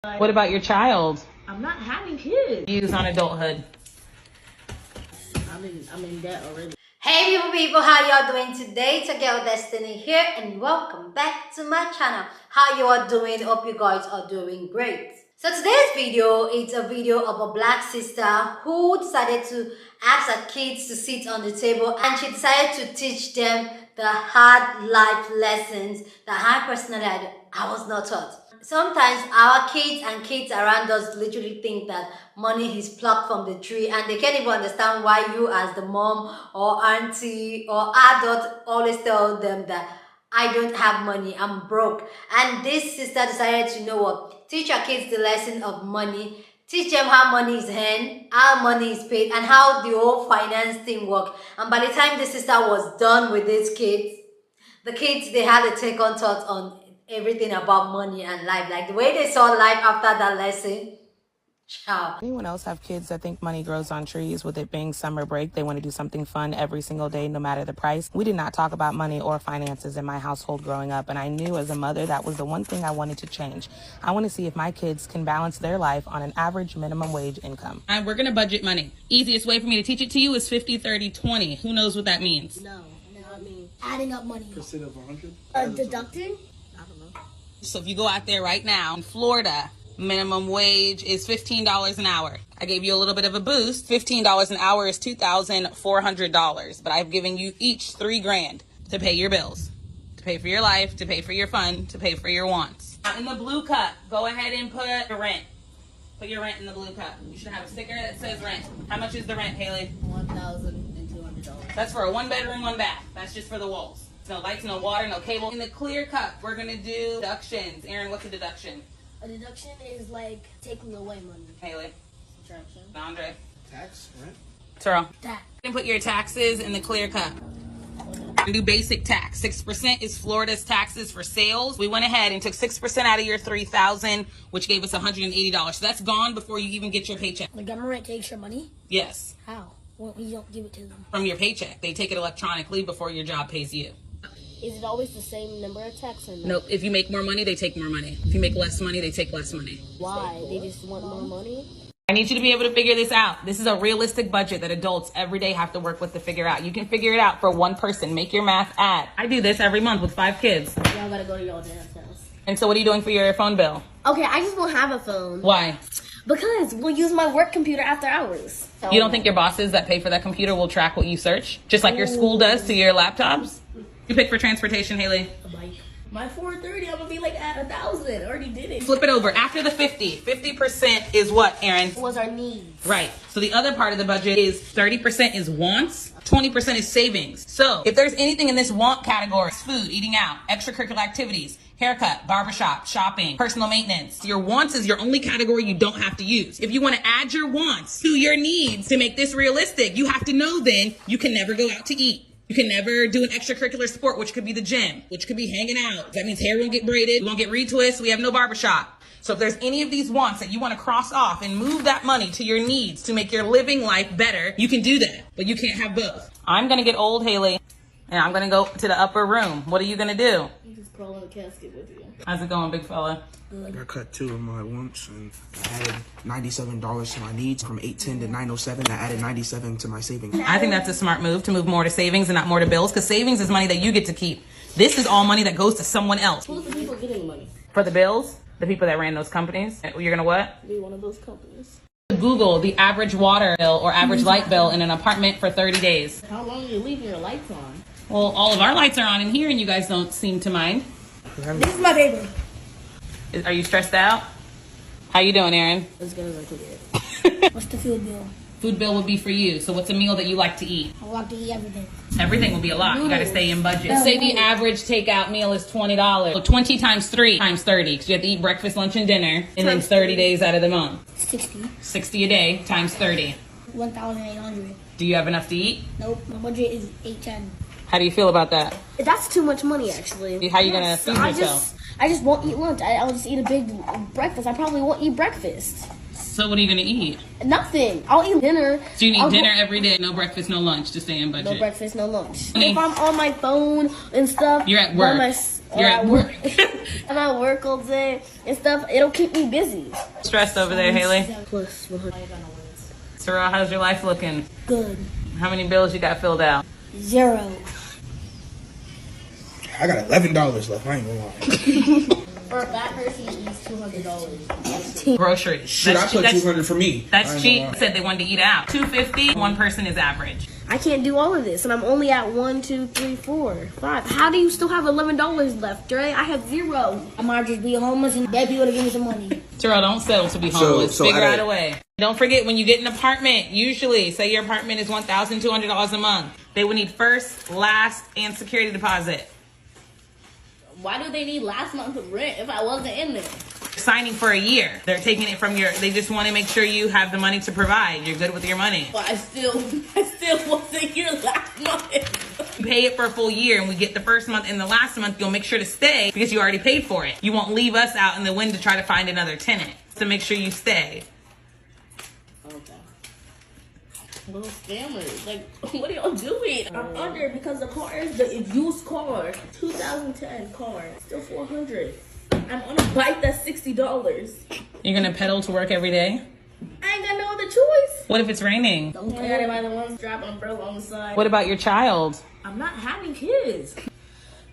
What about your child? I'm not having kids. Views on adulthood. I'm in debt already. Hey beautiful people, how y'all doing today? It's Girl Destiny here and welcome back to my channel. How you all doing? Hope you guys are doing great. So today's video is a video of a black sister who decided to ask her kids to sit on the table, and she decided to teach them the hard life lessons that I personally I was not taught. Sometimes our kids around us literally think that money is plucked from the tree, and they can't even understand why you as the mom or auntie or adult always tell them that I don't have money, I'm broke. And this sister decided to, you know what, teach her kids the lesson of money, teach them how money is earned, how money is paid, and how the whole finance thing works. And by the time the sister was done with these kids, they had to take on thoughts on everything about money and life. Like the way they saw life after that lesson. Ciao. Anyone else have kids that think money grows on trees? With it being summer break, they want to do something fun every single day, no matter the price. We did not talk about money or finances in my household growing up, and I knew as a mother that was the one thing I wanted to change. I want to see if my kids can balance their life on an average minimum wage income. And we're going to budget money. Easiest way for me to teach it to you is 50, 30, 20. Who knows what that means? No, I mean adding up money. Percent of 100? Deducting? I don't know. So if you go out there right now in Florida, minimum wage is $15 an hour. I gave you a little bit of a boost. $15 an hour is $2,400, but I've given you each $3,000 to pay your bills, to pay for your life, to pay for your fun, to pay for your wants. Now in the blue cup, go ahead and put your rent. Put your rent in the blue cup. You should have a sticker that says rent. How much is the rent, Haley? $1,200. That's for a 1-bedroom, 1 bath. That's just for the walls. No lights, no water, no cable. In the clear cup, we're gonna do deductions. Aaron, what's a deduction? A deduction is like taking away money. Haley. Subtraction. Andre. Tax, rent? Turo. Tax. You can put your taxes in the clear cup. Do basic tax. 6% is Florida's taxes for sales. We went ahead and took 6% out of your $3,000, which gave us $180. So that's gone before you even get your paycheck. The government takes your money? Yes. How? When you don't give it to them? From your paycheck. They take it electronically before your job pays you. Is it always the same number of tax or no? Nope. If you make more money, they take more money. If you make less money, they take less money. Why? They just want more money? I need you to be able to figure this out. This is a realistic budget that adults every day have to work with to figure out. You can figure it out for one person. Make your math add. I do this every month with 5 kids. Y'all gotta go to your dad's house. And so what are you doing for your phone bill? Okay, I just won't have a phone. Why? Because we'll use my work computer after hours. So. You don't think your bosses that pay for that computer will track what you search? Just like your school does to your laptops? You pick for transportation, Haley? A bike. My 430, I'm gonna be like at 1,000. Already did it. Flip it over. After the 50% is what, Aaron? Was our needs. Right. So the other part of the budget is 30% is wants, 20% is savings. So if there's anything in this want category, it's food, eating out, extracurricular activities, haircut, barbershop, shopping, personal maintenance. Your wants is your only category you don't have to use. If you want to add your wants to your needs to make this realistic, you have to know then you can never go out to eat. You can never do an extracurricular sport, which could be the gym, which could be hanging out. That means hair won't get braided, we won't get retwists, we have no barbershop. So if there's any of these wants that you want to cross off and move that money to your needs to make your living life better, you can do that, but you can't have both. I'm going to get old, Haley, and I'm going to go to the upper room. What are you going to do? You just crawl in the casket with you. How's it going, big fella? I cut 2 of my wants and I added $97 to my needs. From $810 to $907, I added $97 to my savings. I think that's a smart move to move more to savings and not more to bills, because savings is money that you get to keep. This is all money that goes to someone else. Who's the people getting money? For the bills, the people that ran those companies. You're going to what? Be one of those companies. Google the average water bill or average light bill in an apartment for 30 days. How long are you leaving your lights on? Well, all of our lights are on in here and you guys don't seem to mind. This is my baby. Are you stressed out? How you doing, Aaron? As good as I could get. What's the food bill? Food bill would be for you. So what's a meal that you like to eat? I want to eat everything. Everything will be a lot. You got to stay in budget. Say the average takeout meal is $20. So 20 times 3 times 30, because you have to eat breakfast, lunch, and dinner, and then 30 days out of the month. 60. 60 a day times 30. 1,800. Do you have enough to eat? Nope, my budget is 810. How do you feel about that? That's too much money, actually. How are you going to feed yourself? I just won't eat lunch. I'll just eat a big breakfast. I probably won't eat breakfast. So what are you going to eat? Nothing. I'll eat dinner. So you need dinner every day, no breakfast, no lunch to stay in budget? No breakfast, no lunch. Okay. If I'm on my phone and stuff. You're at work. You're at work. I'm at work all day and stuff. It'll keep me busy. Stressed over there, Haley. Plus 100. Terrell, how's your life looking? Good. How many bills you got filled out? 0. I got $11 left. I ain't gonna lie. For a fat person, it eats $200. Groceries. Shit, I put 200 for me. That's cheap. Said they wanted to eat out. $250. One person is average. I can't do all of this, and I'm only at 1, 2, 3, 4, 5. How do you still have $11 left, Dre? I have 0. I might just be homeless and beg people to give me some money. Terrell, don't settle to be homeless. So Figure out a way. Don't forget, when you get an apartment, usually, say your apartment is $1,200 a month, they would need first, last, and security deposit. Why do they need last month's rent if I wasn't in there? Signing for a year. They're taking it from they just want to make sure you have the money to provide. You're good with your money. But I still wasn't here last month. You pay it for a full year, and we get the first month and the last month, you'll make sure to stay because you already paid for it. You won't leave us out in the wind to try to find another tenant. To make sure you stay. Okay. Little scammers. Like, what are y'all doing? I'm under because the car is the used car. 2010 car. Still 400. I'm on a bike that's $60. You're going to pedal to work every day? I ain't got no other choice. What if it's raining? I gotta buy the ones drop an umbrella on the side. What about your child? I'm not having kids.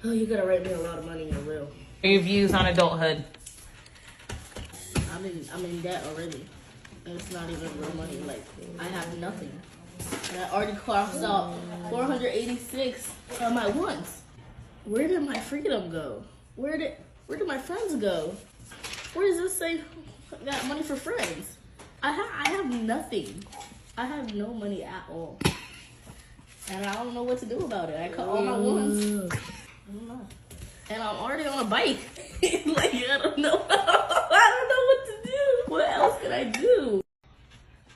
Oh, you gotta write me a lot of money in real. What are your views on adulthood? I'm in debt already. And it's not even real money. Like, I have nothing. And I already crossed out 486 on my wants. Where did my freedom go? Where did my friends go? Where does this say I got money for friends? I have nothing. I have no money at all. And I don't know what to do about it. I cut all my wants. I don't know. And I'm already on a bike. Like, I don't know. I don't know what to do. What else can I do?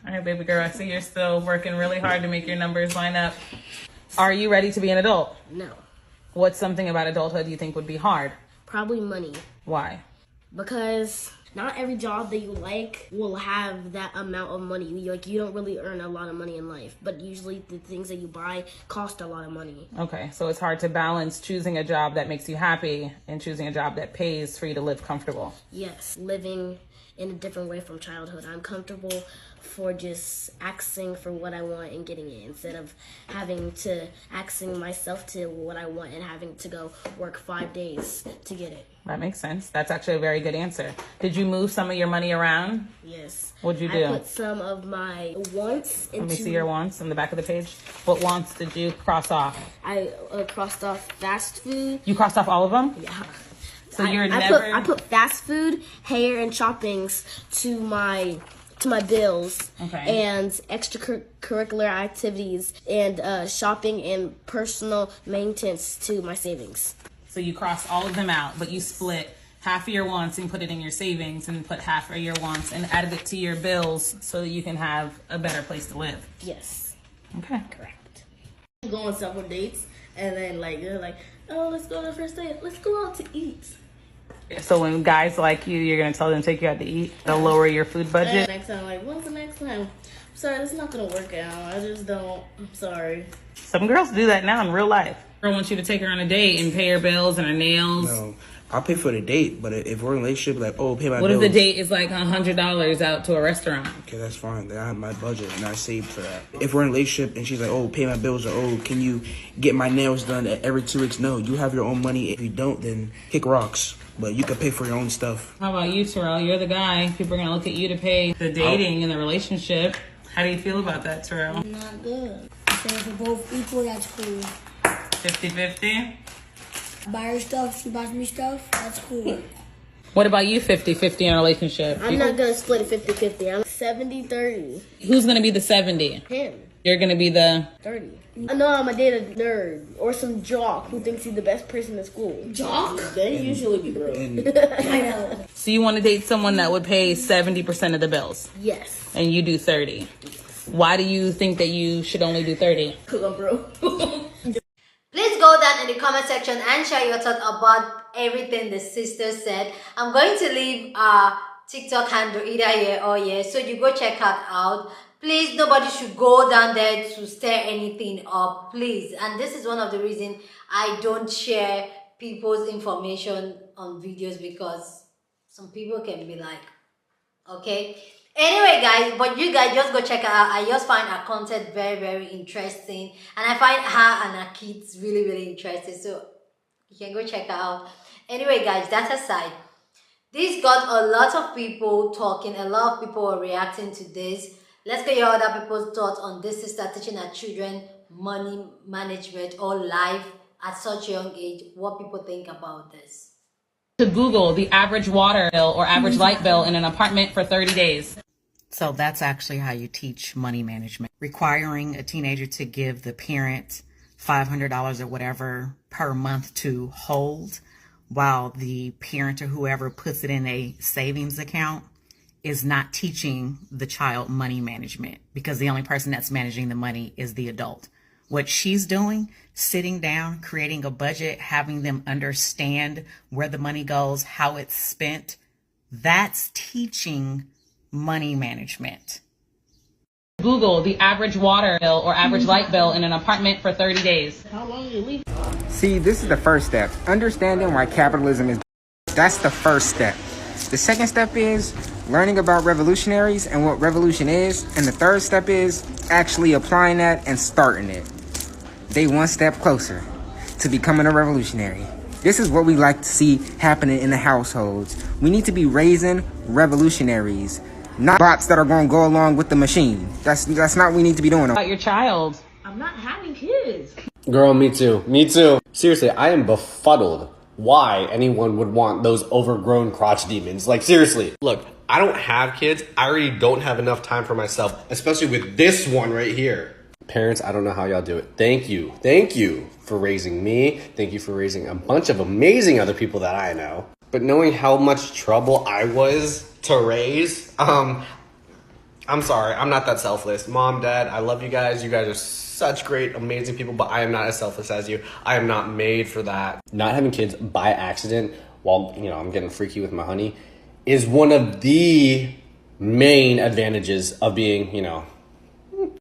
All right, baby girl, I see you're still working really hard to make your numbers line up. Are you ready to be an adult? No. What's something about adulthood you think would be hard? Probably money. Why? Because not every job that you like will have that amount of money. You don't really earn a lot of money in life, but usually the things that you buy cost a lot of money. Okay, so it's hard to balance choosing a job that makes you happy and choosing a job that pays for you to live comfortable. Yes, living in a different way from childhood. I'm comfortable for just asking for what I want and getting it instead of having to asking myself to what I want and having to go work 5 days to get it. That makes sense. That's actually a very good answer. Did you move some of your money around? Yes. What'd you do? I put some of my wants into... Let me see your wants on the back of the page. What wants did you cross off? I crossed off fast food. You crossed off all of them? Yeah. So you're I put fast food, hair, and shoppings to my bills, okay, and extracurricular activities, and shopping and personal maintenance to my savings. So you crossed all of them out, but you split half of your wants and put it in your savings, and put half of your wants and added it to your bills so that you can have a better place to live. Yes. Okay. Correct. Go on several dates, and then they're like, oh, let's go on the first date. Let's go out to eat. So when guys like you, you're gonna tell them to take you out to eat. They'll lower your food budget. And next time, like, when's the next time? I'm sorry, this is not gonna work out. I just don't. I'm sorry. Some girls do that now in real life. Girl wants you to take her on a date and pay her bills and her nails. No, I'll pay for the date, but if we're in a relationship, like, oh, pay my What bills. if the date is like $100 out to a restaurant? Okay, that's fine. Then I have my budget and I save for that. If we're in a relationship and she's like, oh, pay my bills, or oh, can you get my nails done every 2 weeks? No, you have your own money. If you don't, then kick rocks. But you can pay for your own stuff. How about you, Terrell? You're the guy. People are gonna look at you to pay the dating and the relationship. How do you feel about that, Terrell? Not good. So if we're both equal, that's cool. 50-50? I buy her stuff, she buys me stuff, that's cool. What about you, 50-50 in a relationship? I'm not gonna split it 50-50. I'm 70-30. Who's gonna be the 70? Him. You're gonna be the... 30. I know I'm gonna date a nerd or some jock who thinks he's the best person in school. Jock? They usually be broke. I know. So you want to date someone that would pay 70% of the bills, Yes. and you do 30. Why do you think that you should only do 30? Because I'm broke. Please go down in the comment section and share your thoughts about everything the sister said. I'm going to leave a TikTok handle either here or here, so you go check her out. Please, nobody should go down there to stir anything up, please. And this is one of the reasons I don't share people's information on videos because some people can be like, okay. Anyway, guys, but you guys just go check her out. I just find her content very, very interesting, and I find her and her kids really, really interesting. So you can go check her out. Anyway, guys, that aside, this got a lot of people talking. A lot of people are reacting to this. Let's get your other people's thoughts on this sister teaching her children money management or life at such a young age. What people think about this. To Google the average water bill or average light bill in an apartment for 30 days. So that's actually how you teach money management. Requiring a teenager to give the parent $500 or whatever per month to hold, while the parent or whoever puts it in a savings account is not teaching the child money management, because the only person that's managing the money is the adult. What she's doing, sitting down, creating a budget, having them understand where the money goes, how it's spent, that's teaching money management. Google the average water bill or average light bill in an apartment for 30 days. How long you leave? See, this is the first step. Understanding why capitalism is. That's the first step. The second step is learning about revolutionaries and what revolution is. And the third step is actually applying that and starting it. They one step closer to becoming a revolutionary. This is what we like to see happening in the households. We need to be raising revolutionaries, not bots that are going to go along with the machine. That's not what we need to be doing. About your child. I'm not having kids. Girl, me too. Me too. Seriously, I am befuddled why anyone would want those overgrown crotch demons. Like, seriously. Look, I don't have kids. I already don't have enough time for myself, especially with this one right here. Parents, I don't know how y'all do it. Thank you. Thank you for raising me. Thank you for raising a bunch of amazing other people that I know. But knowing how much trouble I was to raise, I'm sorry. I'm not that selfless. Mom, Dad, I love you guys. You guys are such great, amazing people, but I am not as selfless as you. I am not made for that. Not having kids by accident while, I'm getting freaky with my honey is one of the main advantages of being,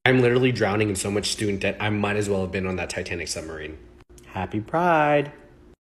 I'm literally drowning in so much student debt. I might as well have been on that Titanic submarine. Happy Pride.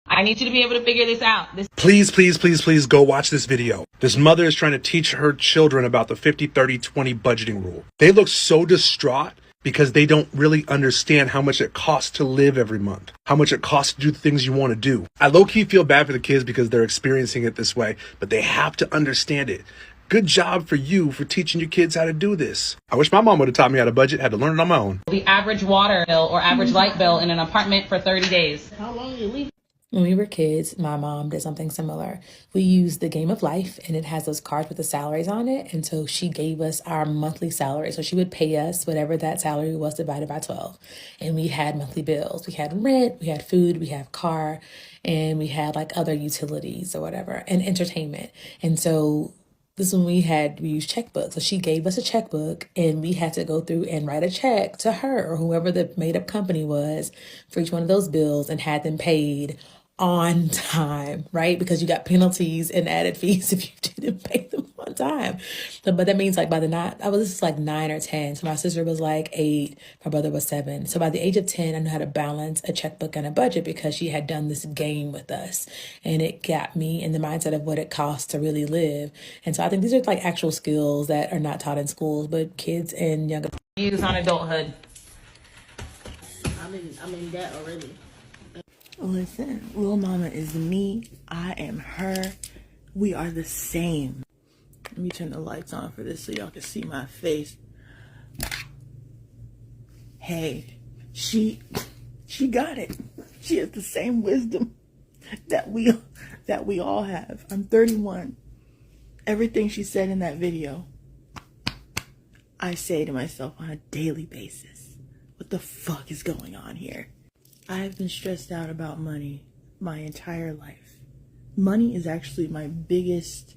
I need you to be able to figure this out. Please, please, please, please go watch this video. This mother is trying to teach her children about the 50-30-20 budgeting rule. They look so distraught because they don't really understand how much it costs to live every month, how much it costs to do the things you want to do. I low-key feel bad for the kids because they're experiencing it this way, but they have to understand it. Good job for you for teaching your kids how to do this. I wish my mom would have taught me how to budget, had to learn it on my own. The average water bill or average light bill in an apartment for 30 days. How long you leave? When we were kids, my mom did something similar. We used the Game of Life, and it has those cards with the salaries on it. And so she gave us our monthly salary. So she would pay us whatever that salary was divided by 12. And we had monthly bills. We had rent, we had food, we had car, and we had like other utilities or whatever, and entertainment. And so this is when we used checkbooks. So she gave us a checkbook, and we had to go through and write a check to her or whoever the made up company was for each one of those bills and had them paid on time, right? Because you got penalties and added fees if you didn't pay them on time. But that means like this is like 9 or 10. So my sister was like 8, my brother was 7. So by the age of 10, I knew how to balance a checkbook and a budget because she had done this game with us. And it got me in the mindset of what it costs to really live. And so I think these are like actual skills that are not taught in schools, but kids and younger Views on adulthood. I'm in debt already. Listen, Lil Mama is me. I am her. We are the same. Let me turn the lights on for this so y'all can see my face. Hey, she got it. She has the same wisdom that we all have. I'm 31. Everything she said in that video, I say to myself on a daily basis. What the fuck is going on here? I've been stressed out about money my entire life. Money is actually my biggest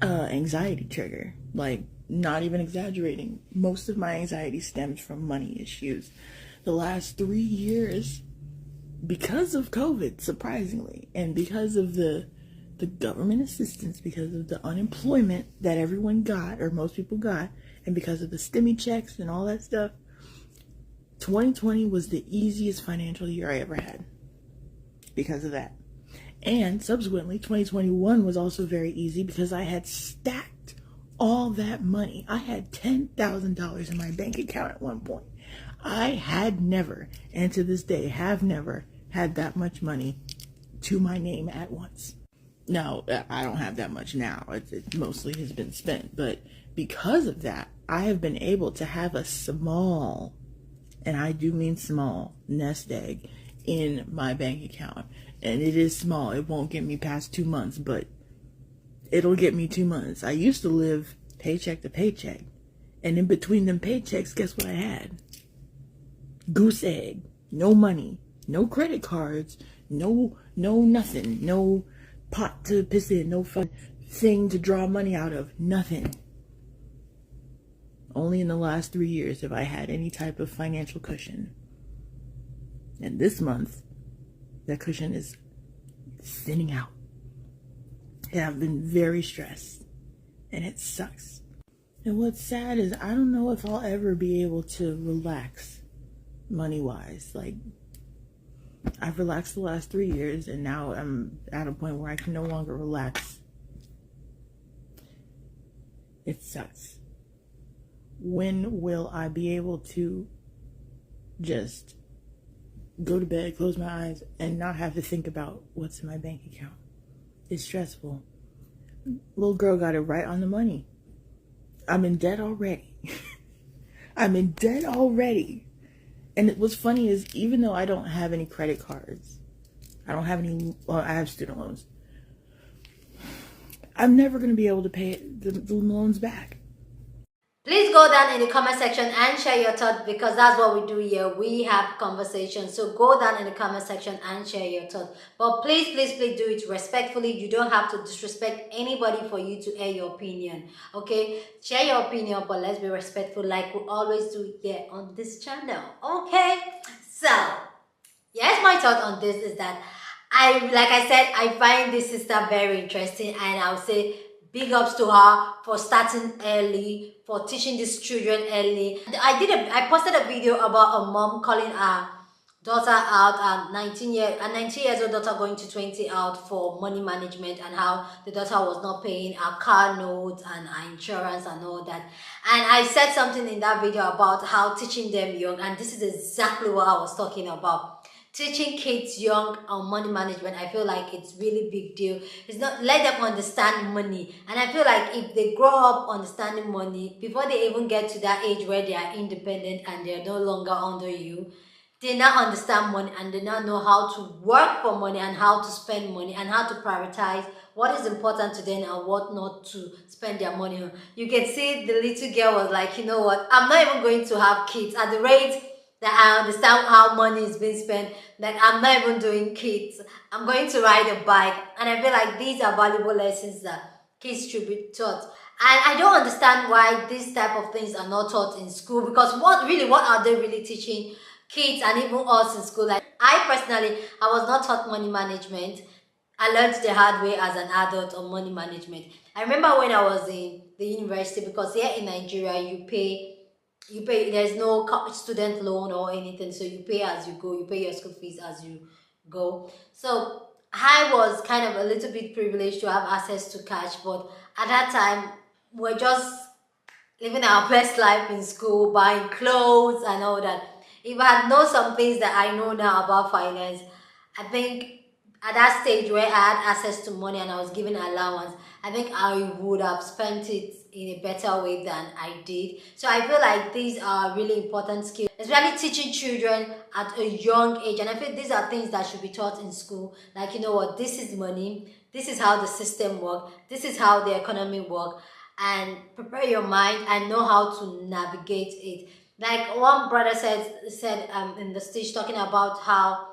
anxiety trigger. Like, not even exaggerating. Most of my anxiety stems from money issues. The last 3 years, because of COVID, surprisingly, and because of the government assistance, because of the unemployment that everyone got, or most people got, and because of the stimmy checks and all that stuff, 2020 was the easiest financial year I ever had. because of that. And subsequently, 2021 was also very easy because I had stacked all that money. I had $10,000 in my bank account at one point. I had never, and to this day have never, had that much money to my name at once. Now, I don't have that much now. It mostly has been spent. But because of that, I have been able to have a small, and I do mean small, nest egg in my bank account. And it is small. It won't get me past 2 months, but it'll get me 2 months. I used to live paycheck to paycheck. And in between them paychecks, guess what I had? Goose egg. No money. No credit cards. No nothing. No pot to piss in. No fun thing to draw money out of. Nothing. Only in the last 3 years have I had any type of financial cushion. And this month, that cushion is thinning out. And I've been very stressed. And it sucks. And what's sad is I don't know if I'll ever be able to relax money-wise. Like, I've relaxed the last 3 years, and now I'm at a point where I can no longer relax. It sucks. When will I be able to just go to bed, close my eyes, and not have to think about what's in my bank account? It's stressful. Little girl got it right on the money. I'm in debt already. I'm in debt already. And what's funny is, even though I don't have any credit cards, I don't have any, well, I have student loans, I'm never going to be able to pay the loans back. Please go down in the comment section and share your thoughts, because that's what we do here. We have conversations. So go down in the comment section and share your thoughts. But please, please, please do it respectfully. You don't have to disrespect anybody for you to air your opinion. Okay? Share your opinion, but let's be respectful like we always do here on this channel. Okay? So, yes, my thought on this is that like I said, I find this sister very interesting, and I would say big ups to her for starting early, for teaching these children early. I posted a video about a mom calling her daughter out, a 19 years old daughter going to 20 out for money management, and how the daughter was not paying her car notes and her insurance and all that. And I said something in that video about how teaching them young, and this is exactly what I was talking about. Teaching kids young on money management, I feel like it's really big deal. It's not, let them understand money. And I feel like if they grow up understanding money, before they even get to that age where they are independent and they're no longer under you, they now understand money, and they now know how to work for money and how to spend money and how to prioritize what is important to them and what not to spend their money on. You can see the little girl was like, you know what, I'm not even going to have kids at the rate that I understand how money is being spent. Like, I'm not even doing kids. I'm going to ride a bike. And I feel like these are valuable lessons that kids should be taught. And I don't understand why these type of things are not taught in school, because what are they really teaching kids and even us in school? Like, I personally, I was not taught money management. I learned the hard way as an adult on money management. I remember when I was in the university, because here in Nigeria, you pay, there's no student loan or anything, so you pay as you go, you pay your school fees as you go. So I was kind of a little bit privileged to have access to cash, but at that time, we're just living our best life in school, buying clothes and all that. If I had known some things that I know now about finance, I think at that stage where I had access to money and I was given allowance, I think I would have spent it in a better way than I did. So I feel like these are really important skills, especially teaching children at a young age. And I feel these are things that should be taught in school. Like, you know what, this is money, this is how the system works, this is how the economy works, and prepare your mind and know how to navigate it. Like one brother said in the stage, talking about how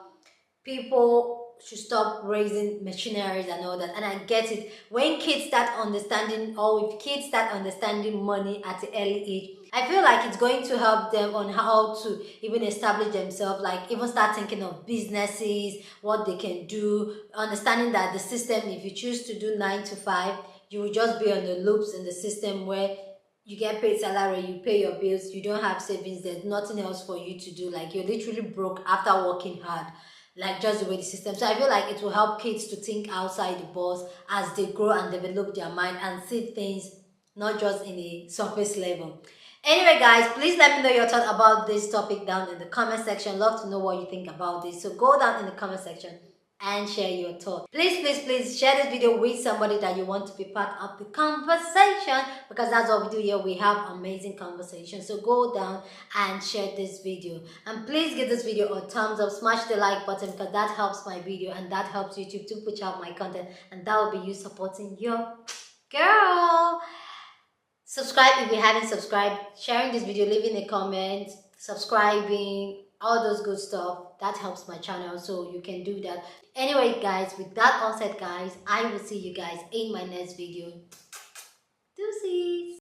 people should stop raising machineries and all that. And I get it. When kids start understanding, or if kids start understanding money at an early age, I feel like it's going to help them on how to even establish themselves, like even start thinking of businesses, what they can do, understanding that the system, if you choose to do 9 to 5, you will just be on the loops in the system where you get paid salary, you pay your bills, you don't have savings, there's nothing else for you to do. Like, you're literally broke after working hard. like just the way the system. So I feel like it will help kids to think outside the box as they grow and develop their mind and see things not just in a surface level. Anyway, guys, please let me know your thoughts about this topic down in the comment section. Love to know what you think about this. So go down in the comment section and share your thoughts. Please share this video with somebody that you want to be part of the conversation, because that's what we do here. We have amazing conversations. So go down and share this video, and please give this video a thumbs up, smash the like button, because that helps my video and that helps YouTube to push out my content, and that will be you supporting your girl. Subscribe if you haven't subscribed, sharing this video, leaving a comment, subscribing, all those good stuff. That helps my channel, so you can do that. Anyway, guys, with that all said, guys, I will see you guys in my next video. Deuces.